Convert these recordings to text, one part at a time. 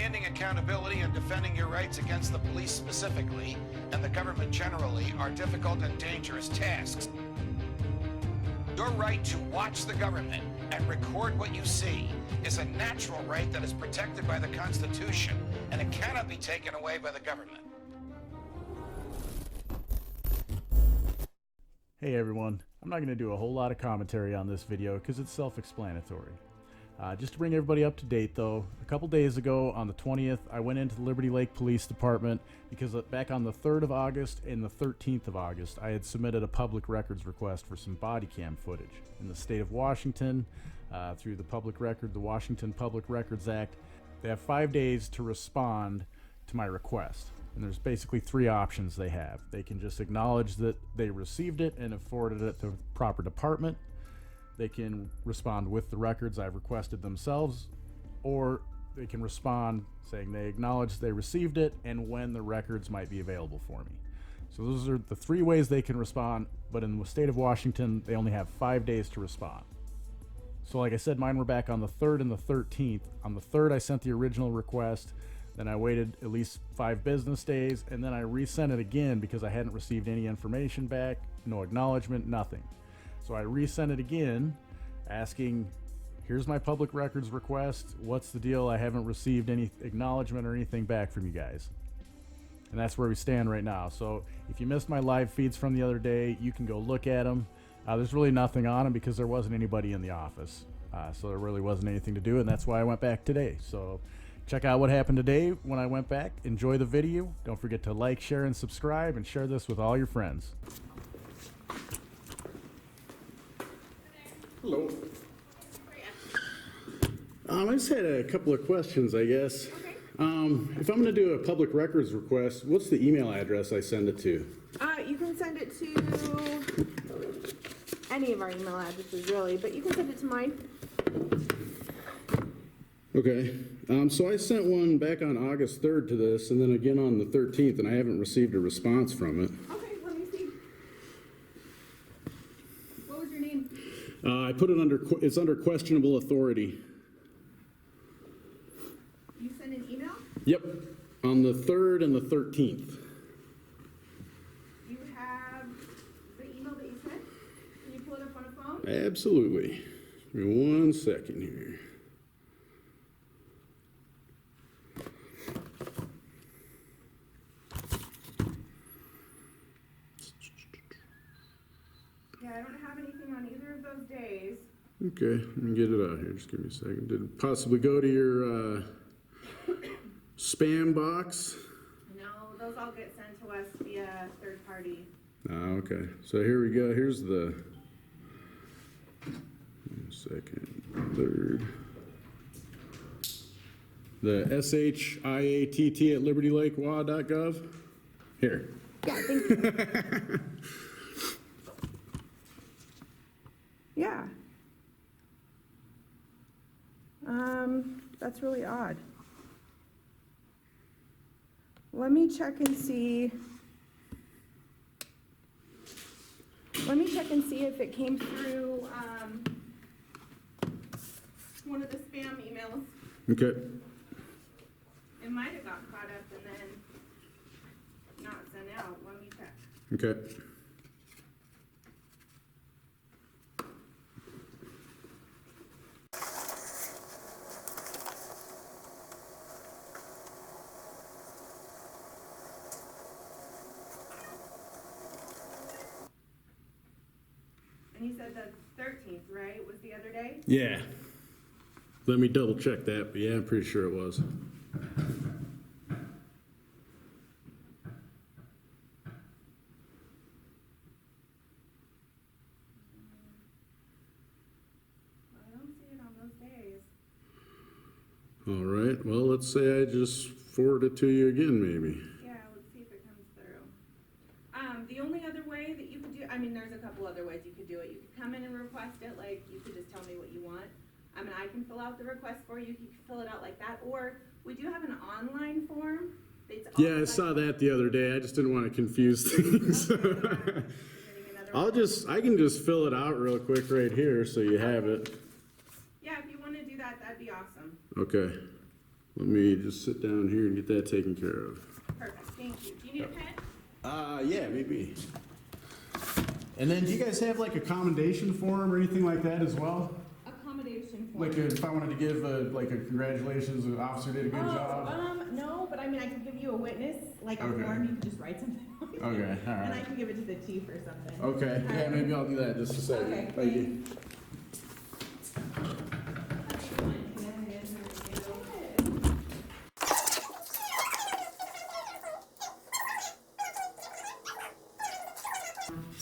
Demanding accountability and defending your rights against the police specifically, and the government generally, are difficult and dangerous tasks. Your right to watch the government and record what you see is a natural right that is protected by the Constitution, and it cannot be taken away by the government. Hey everyone, I'm not going to do a whole lot of commentary on this video because it's self-explanatory. Just to bring everybody up to date though, a couple days ago on the 20th, I went into the Liberty Lake Police Department because back on the 3rd of August and the 13th of August, I had submitted a public records request for some body cam footage. In the state of Washington, through the Washington Public Records Act, they have 5 days to respond to my request. And there's basically 3 options they have. They can just acknowledge that they received it and have forwarded it to the proper department. They can respond with the records I've requested themselves, or they can respond saying they acknowledge they received it and when the records might be available for me. So those are the 3 ways they can respond, but in the state of Washington, they only have 5 days to respond. So like I said, mine were back on the 3rd and the 13th. On the 3rd, I sent the original request. Then I waited at least 5 business days, and then I resent it again because I hadn't received any information back, no acknowledgement, nothing. So I resent it again, asking, here's my public records request. What's the deal? I haven't received any acknowledgement or anything back from you guys. And that's where we stand right now. So if you missed my live feeds from the other day, you can go look at them. There's really nothing on them because there wasn't anybody in the office. So there really wasn't anything to do, and that's why I went back today. So check out what happened today when I went back. Enjoy the video. Don't forget to like, share, and subscribe, and share this with all your friends. Hello. I just had a couple of questions, I guess. Okay. If I'm going to do a public records request, what's the email address I send it to? You can send it to any of our email addresses, really, but you can send it to mine. Okay. So I sent one back on August 3rd to this, and then again on the 13th, and I haven't received a response from it. Okay, let me see. What was your name? I put it under, it's under questionable authority. You sent an email? Yep. On the 3rd and the 13th. You have the email that you sent? Can you pull it up on a phone? Absolutely. Give me 1 second here. Yeah, I don't have anything on either of those days. Okay, let me get it out here. Just give me a second. Did it possibly go to your spam box? No, those all get sent to us via third party. Okay. So here we go. Here's the 2nd, 3rd. The SHIATT at libertylakewa.gov. Here. Yeah, thank you. Yeah. That's really odd. Let me check and see. If it came through, one of the spam emails. Okay. It might have got caught up and then not sent out. Let me check. Okay. And you said the 13th, right, was the other day? Yeah. Let me double check that, but yeah, I'm pretty sure it was. I don't see it on those days. All right. Well, let's say I just forward it to you again, maybe. Yeah, let's see if it comes through. The only other way that you could do, I mean, there's a couple other ways you could do it. You could come in and request it, like, you could just tell me what you want. I mean, I can fill out the request for you. You can fill it out like that. Or we do have an online form. Yeah, I saw that the other day. I just didn't want to confuse things. I can just fill it out real quick right here so you have it. Yeah, if you want to do that, that'd be awesome. Okay. Let me just sit down here and get that taken care of. Perfect, thank you. Do you need a pen? Yeah, maybe. And then do you guys have like a commendation form or anything like that as well? Accommodation form. Like if I wanted to give like a congratulations, the officer did a good job? No, but I mean, I can give you a witness, like a Okay. form, you can just write something on it. Okay, all And I right. can give it to the chief or something. Okay, All yeah, right. maybe I'll do that in just a second. Okay, Thank you.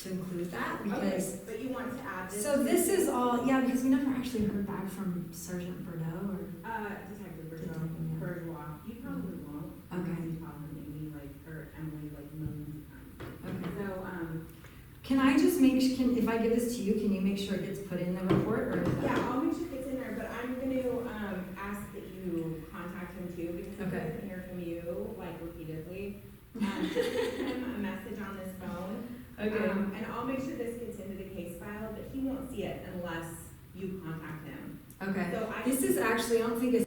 To include that Okay, because, but you want to add this? so this is all, yeah, because we never actually heard back from Sergeant Bordeaux or, Detective Detective, yeah. Bourgeois, you probably won't. Okay. You probably Amy, like, or Emily, like, millions of times. okay. So, Can I just make, if I give this to you, can you make sure it gets put in the report or is that? yeah, I'll make sure it's in there, but I'm gonna, ask that you contact him too, because if he Okay. doesn't hear from you, like, repeatedly, just send him a message on this phone. And I'll make sure this gets into the case file, but he won't see it unless you contact him. Okay. So I. This is actually, I don't think it's.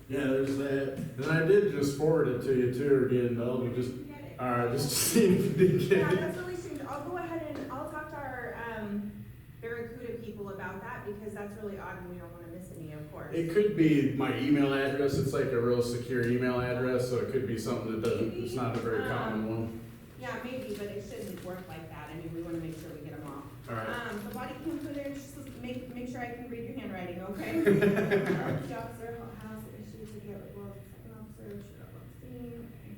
Yeah, there's that. And I did just forward it to you too again, Dalton, just, Get it. alright, just to see if you did Yeah, get it. that's really strange. I'll go ahead and I'll talk to our, Barracuda people about that, because that's really odd and we don't wanna miss any, of course. It could be my email address, it's like a real secure email address, so it could be something that doesn't, it's not a very common one. Yeah, maybe, but it shouldn't work like that. I mean, we wanna make sure we get them all. Alright. The body cam footage, just make sure I can read your handwriting, okay? The officer has issues to get, well, the second officer should have on scene, okay.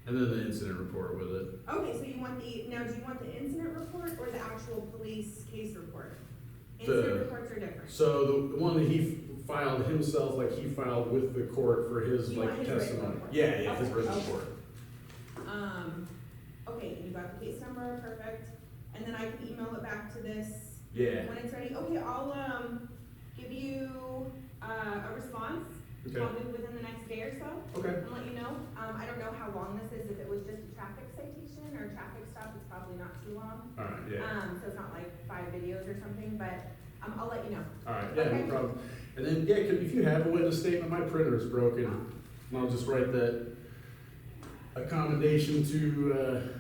And then the incident report with it. Okay, so you want do you want the incident report or the actual police case report? The- Incident reports are different. So the one that he filed himself, like he filed with the court for his You like want his written testimony. report? Yeah, his Okay, written okay. report. Okay, you got the case number, perfect, and then I can email it back to this Yeah. when it's ready. Okay, I'll, give you, a response, Okay. probably within the next day or so, Okay. and let you know. I don't know how long this is, if it was just a traffic citation or a traffic stop, it's probably not too long. Alright, yeah. So it's not like 5 videos or something, but, I'll let you know. Alright, yeah, Okay. no problem. And then, yeah, if you have a witness statement, my printer is broken. And I'll just write that accommodation to,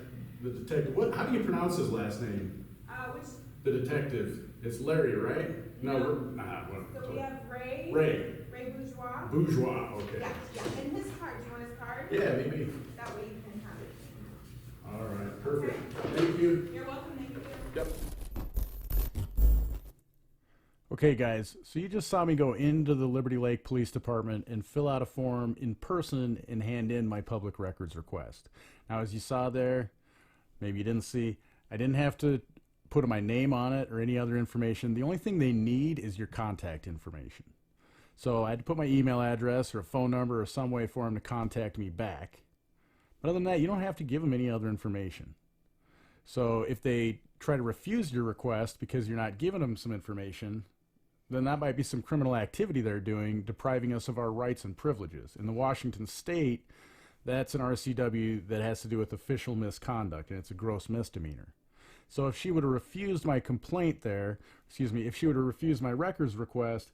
the detective. How do you pronounce his last name? Which, The detective. It's Larry, right? No. What? so we have Ray Ray. Bourgeois. Bourgeois, okay. Yeah, and his card, do you want his card? Yeah, maybe. That way you can have it. Alright, perfect. Thank you. You're welcome, thank you. Yep. Okay, guys, so you just saw me go into the Liberty Lake Police Department and fill out a form in person and hand in my public records request. Now, as you saw there, maybe you didn't see, I didn't have to put my name on it or any other information. The only thing they need is your contact information. So I had to put my email address or a phone number or some way for them to contact me back. But other than that, you don't have to give them any other information. So if they try to refuse your request because you're not giving them some information, then that might be some criminal activity they're doing, depriving us of our rights and privileges. In the Washington state, that's an RCW that has to do with official misconduct, and it's a gross misdemeanor. So if she would have refused my complaint there, if she would have refused my records request,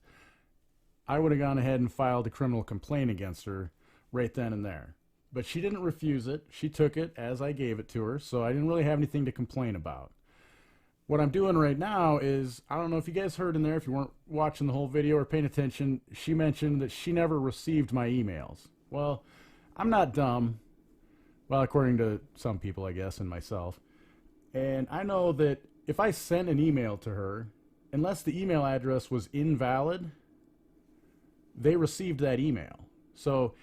I would have gone ahead and filed a criminal complaint against her right then and there. But she didn't refuse it. She took it as I gave it to her, so I didn't really have anything to complain about. What I'm doing right now is, I don't know if you guys heard in there, if you weren't watching the whole video or paying attention, she mentioned that she never received my emails. Well, I'm not dumb. Well, according to some people, I guess, and myself. And I know that if I sent an email to her, unless the email address was invalid, they received that email. So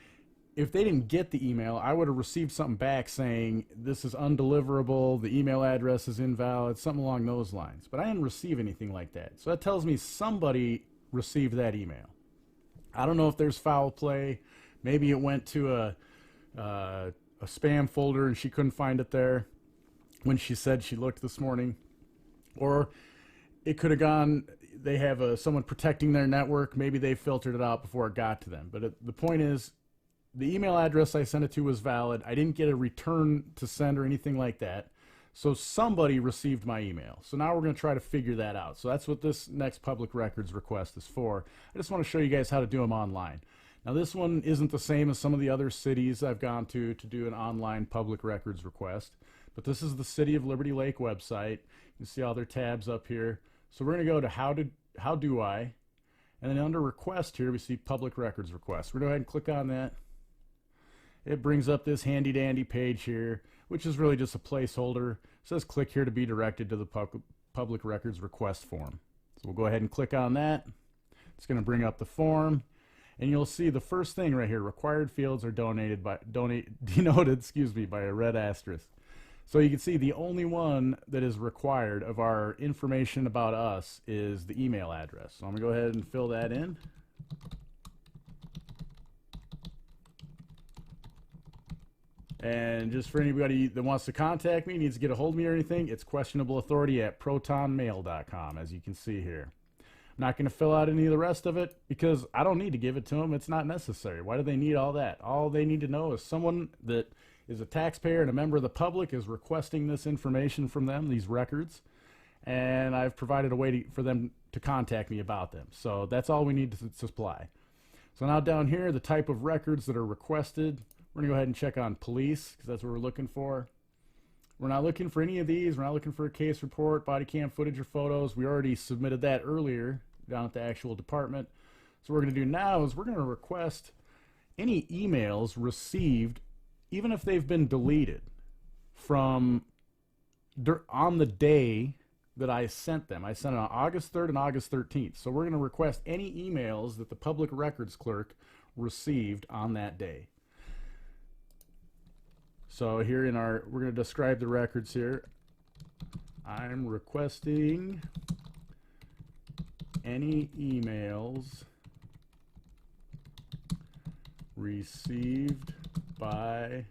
if they didn't get the email, I would have received something back saying this is undeliverable, the email address is invalid, something along those lines. But I didn't receive anything like that. So that tells me somebody received that email. I don't know if there's foul play. Maybe it went to a spam folder and she couldn't find it there. when she said she looked this morning. Or it could have gone, they have someone protecting their network. Maybe they filtered it out before it got to them. But the point is, the email address I sent it to was valid. I didn't get a return to send or anything like that. So somebody received my email. So now we're going to try to figure that out. So that's what this next public records request is for. I just want to show you guys how to do them online. Now this one isn't the same as some of the other cities I've gone to do an online public records request. But this is the City of Liberty Lake website. You can see all their tabs up here. So we're going to go to how do I, and then under request here we see public records request. We're going to go ahead and click on that. It brings up this handy dandy page here, which is really just a placeholder. It says click here to be directed to the public records request form. So we'll go ahead and click on that. It's going to bring up the form, and you'll see the first thing right here: required fields are denoted by a red asterisk. So you can see the only one that is required of our information about us is the email address. So I'm going to go ahead and fill that in. And just for anybody that wants to contact me, needs to get a hold of me or anything, it's questionableauthority@protonmail.com, as you can see here. I'm not going to fill out any of the rest of it because I don't need to give it to them. It's not necessary. Why do they need all that? All they need to know is someone that is a taxpayer and a member of the public is requesting this information from them, these records, and I've provided a way for them to contact me about them. So that's all we need to supply. So now down here, the type of records that are requested, we're going to go ahead and check on police because that's what we're looking for. We're not looking for any of these. We're not looking for a case report, body cam footage, or photos. We already submitted that earlier down at the actual department. So what we're going to do now is we're going to request any emails received, even if they've been deleted, from on the day that I sent them. I sent it on August 3rd and August 13th. So we're going to request any emails that the public records clerk received on that day. So here we're going to describe the records here. I'm requesting any emails received by,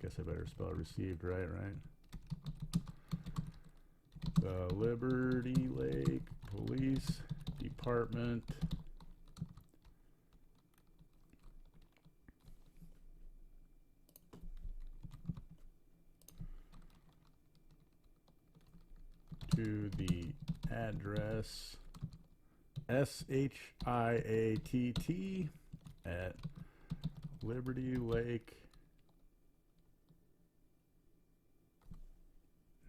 guess I better spell received right? The Liberty Lake Police Department to the address SHIATT at Liberty Lake.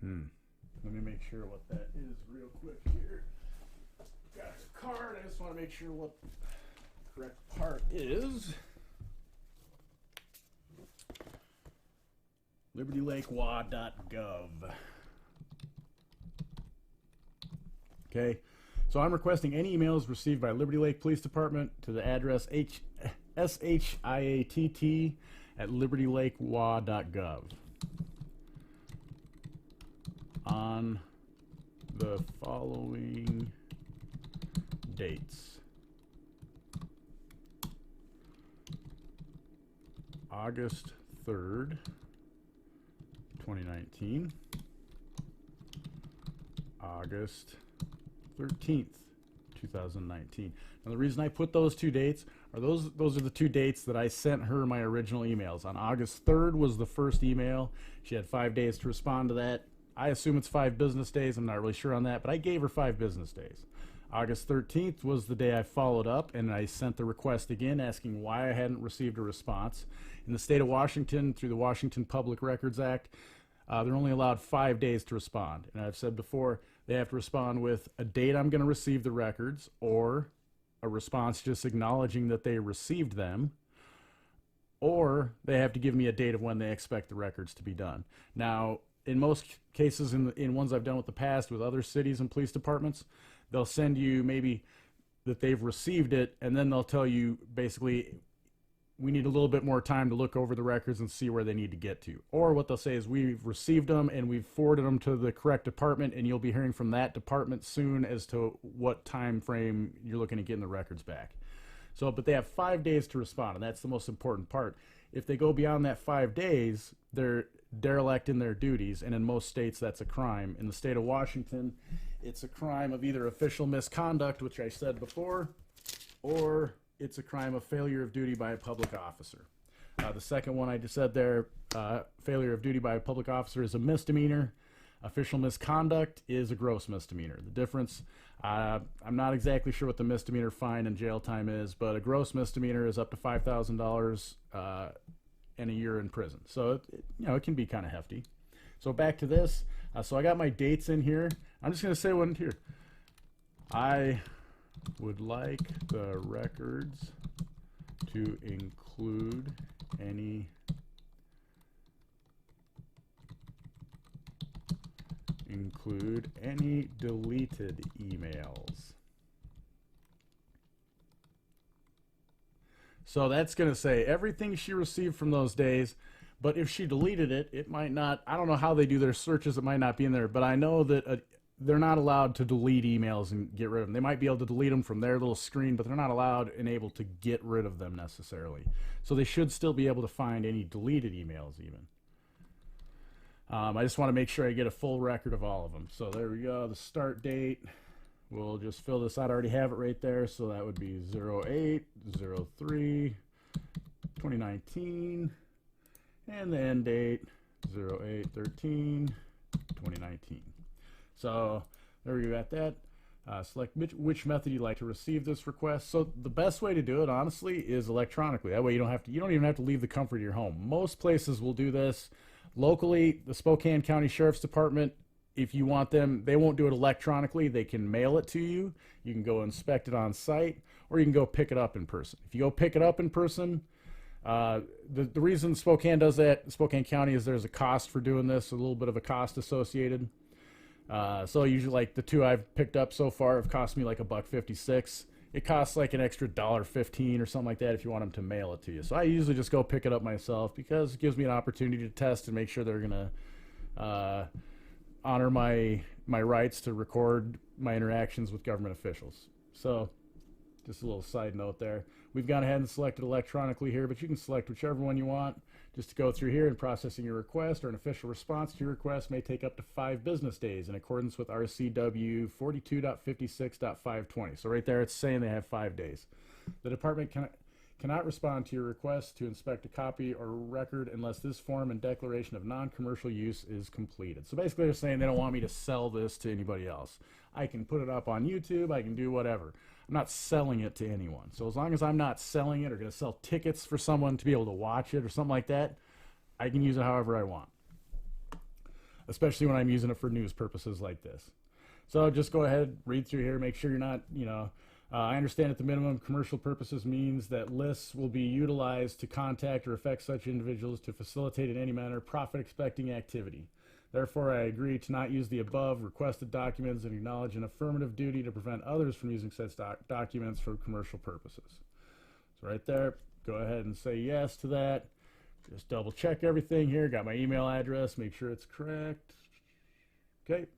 Let me make sure what that is real quick here. Got a card. I just want to make sure what the correct part is. LibertyLakeWA.gov. Okay, so I'm requesting any emails received by Liberty Lake Police Department to the address SHIATT at LibertyLakeWA.gov on the following dates: August 3rd, 2019, August 13th, 2019. Now the reason I put those two dates are those are the two dates that I sent her my original emails. On August 3rd was the first email. She had 5 days to respond to that. I assume it's 5 business days. I'm not really sure on that, but I gave her 5 business days. August 13th was the day I followed up, and I sent the request again asking why I hadn't received a response. In the state of Washington, through the Washington Public Records Act, they're only allowed 5 days to respond. And I've said before, they have to respond with a date I'm going to receive the records, or a response just acknowledging that they received them, or they have to give me a date of when they expect the records to be done. Now, in most cases, in ones I've done with the past with other cities and police departments, they'll send you maybe that they've received it, and then they'll tell you basically, we need a little bit more time to look over the records and see where they need to get to. Or what they'll say is, we've received them and we've forwarded them to the correct department, and you'll be hearing from that department soon as to what time frame you're looking at getting the records back. So, but they have 5 days to respond, and that's the most important part. If they go beyond that 5 days, they're derelict in their duties, and in most states that's a crime. In the state of Washington, it's a crime of either official misconduct, which I said before, or it's a crime of failure of duty by a public officer. The second one I just said there, failure of duty by a public officer, is a misdemeanor. Official misconduct is a gross misdemeanor. The difference, I'm not exactly sure what the misdemeanor fine and jail time is, but a gross misdemeanor is up to $5,000 and a year in prison. So it can be kind of hefty. So back to this. So I got my dates in here. I'm just going to say one here. I would like the records to include any deleted emails. So that's going to say everything she received from those days, but if she deleted it, it might not. I don't know how they do their searches. It might not be in there, but I know that they're not allowed to delete emails and get rid of them. They might be able to delete them from their little screen, but they're not allowed and able to get rid of them necessarily. So they should still be able to find any deleted emails even. I just want to make sure I get a full record of all of them. So there we go. The start date. We'll just fill this out. I already have it right there. So that would be 08/03/2019. And the end date, 08/13/2019. So there we got that. Select which method you'd like to receive this request. So the best way to do it, honestly, is electronically. That way you don't even have to leave the comfort of your home. Most places will do this. Locally, the Spokane County Sheriff's Department, if you want them, they won't do it electronically. They can mail it to you. You can go inspect it on site, or you can go pick it up in person. If you go pick it up in person, the reason Spokane does that, Spokane County, is there's a cost for doing this, a little bit of a cost associated. So usually, like the two I've picked up so far have cost me like $1.56. It costs like an extra $1.15 or something like that if you want them to mail it to you. So I usually just go pick it up myself because it gives me an opportunity to test and make sure they're gonna honor my rights to record my interactions with government officials. So just a little side note there. We've gone ahead and selected electronically here, but you can select whichever one you want. Just to go through here and processing your request or an official response to your request may take up to 5 business days in accordance with RCW 42.56.520. So right there it's saying they have 5 days. The department cannot respond to your request to inspect a copy or record unless this form and declaration of non-commercial use is completed. So basically they're saying they don't want me to sell this to anybody else. I can put it up on YouTube, I can do whatever. I'm not selling it to anyone. So as long as I'm not selling it or going to sell tickets for someone to be able to watch it or something like that, I can use it however I want. Especially when I'm using it for news purposes like this. So just go ahead, read through here, make sure you're not, I understand at the minimum commercial purposes means that lists will be utilized to contact or affect such individuals to facilitate in any manner profit-expecting activity. Therefore, I agree to not use the above requested documents and acknowledge an affirmative duty to prevent others from using such documents for commercial purposes. So right there, go ahead and say yes to that. Just double check everything here. Got my email address, make sure it's correct. Okay.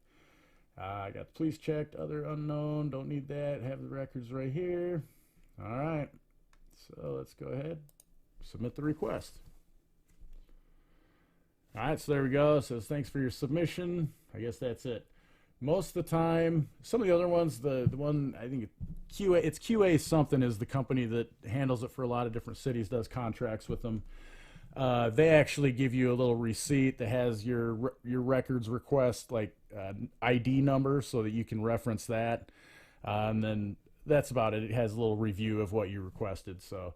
I got the police checked, other unknown, don't need that. Have the records right here. All right. So let's go ahead, submit the request. All right, so there we go. It says thanks for your submission. I guess that's it. Most of the time, some of the other ones, the one I think it's QA something is the company that handles it for a lot of different cities, does contracts with them. They actually give you a little receipt that has your records request like ID number so that you can reference that, and then that's about it. It has a little review of what you requested. So.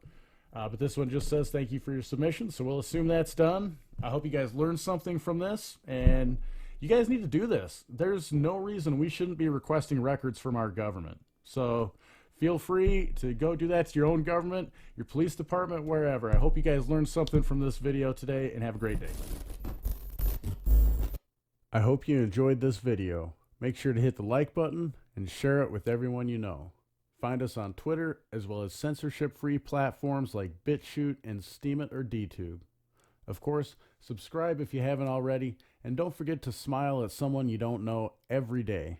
But this one just says thank you for your submission, so we'll assume that's done. I hope you guys learned something from this, and you guys need to do this. There's no reason we shouldn't be requesting records from our government. So feel free to go do that to your own government, your police department, wherever. I hope you guys learned something from this video today, and have a great day. I hope you enjoyed this video. Make sure to hit the like button and share it with everyone you know. Find us on Twitter, as well as censorship-free platforms like BitChute and Steemit or DTube. Of course, subscribe if you haven't already, and don't forget to smile at someone you don't know every day.